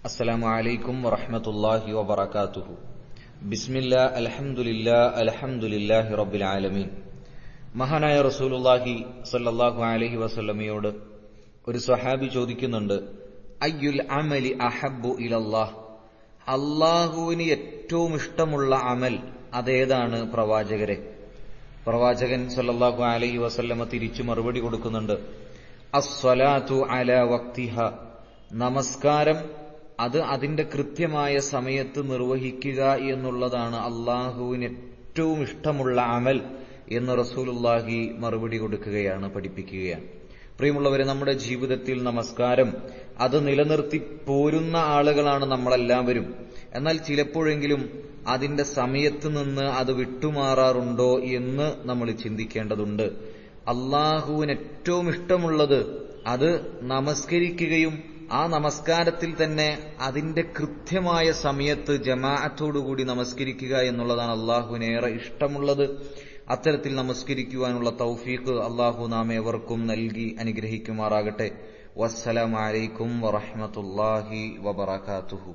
അസ്സലാമു അലൈക്കും വറഹ്മത്തുള്ളാഹി വബറകാതുഹു. ബിസ്മില്ലാ അൽഹംദുലില്ലാഹി റബ്ബിൽ ആലമീൻ. മഹാനായ റസൂലുള്ളാഹി സ്വല്ലല്ലാഹു അലൈഹി വസല്ലമയോട് ഒരു സ്വഹാബി ചോദിക്കുന്നുണ്ട്, അയ്യുൽ അമലി അഹബ്ബു ഇലല്ലാഹ്, അല്ലാഹുവിന് ഏറ്റവും ഇഷ്ടമുള്ള അമൽ അതേതാണ് പ്രവാചകരെ? പ്രവാചകൻ സ്വല്ലല്ലാഹു അലൈഹി വസല്ലമ തിരിച്ചു മറുപടി കൊടുക്കുന്നുണ്ട്, അസ്സലാത്തു അലാ വക്തിഹ, നമസ്കാരം അത് അതിന്റെ കൃത്യമായ സമയത്ത് നിർവഹിക്കുക എന്നുള്ളതാണ് അള്ളാഹുവിന് ഏറ്റവും ഇഷ്ടമുള്ള അമൽ എന്ന് റസൂലുള്ളാഹി മറുപടി കൊടുക്കുകയാണ്, പഠിപ്പിക്കുകയാണ്. പ്രിയമുള്ളവരെ, നമ്മുടെ ജീവിതത്തിൽ നമസ്കാരം അത് നിലനിർത്തി പോരുന്ന ആളുകളാണ് നമ്മളെല്ലാവരും. എന്നാൽ ചിലപ്പോഴെങ്കിലും അതിന്റെ സമയത്ത് നിന്ന് അത് വിട്ടുമാറാറുണ്ടോ എന്ന് നമ്മൾ ചിന്തിക്കേണ്ടതുണ്ട്. അള്ളാഹുവിന് ഏറ്റവും ഇഷ്ടമുള്ളത് അത് നമസ്കരിക്കുകയും ആ നമസ്കാരത്തിൽ തന്നെ അതിന്റെ കൃത്യമായ സമയത്ത് ജമാഅത്തോടുകൂടി നമസ്കരിക്കുക എന്നുള്ളതാണ് അള്ളാഹുവിനേറെ ഇഷ്ടമുള്ളത്. അത്തരത്തിൽ നമസ്കരിക്കുവാനുള്ള തൗഫീഖ് അള്ളാഹു നാം ഏവർക്കും നൽകി അനുഗ്രഹിക്കുമാറാകട്ടെ. വസ്സലാമു അലൈക്കും വറഹ്മത്തുള്ളാഹി വബറകാതുഹു.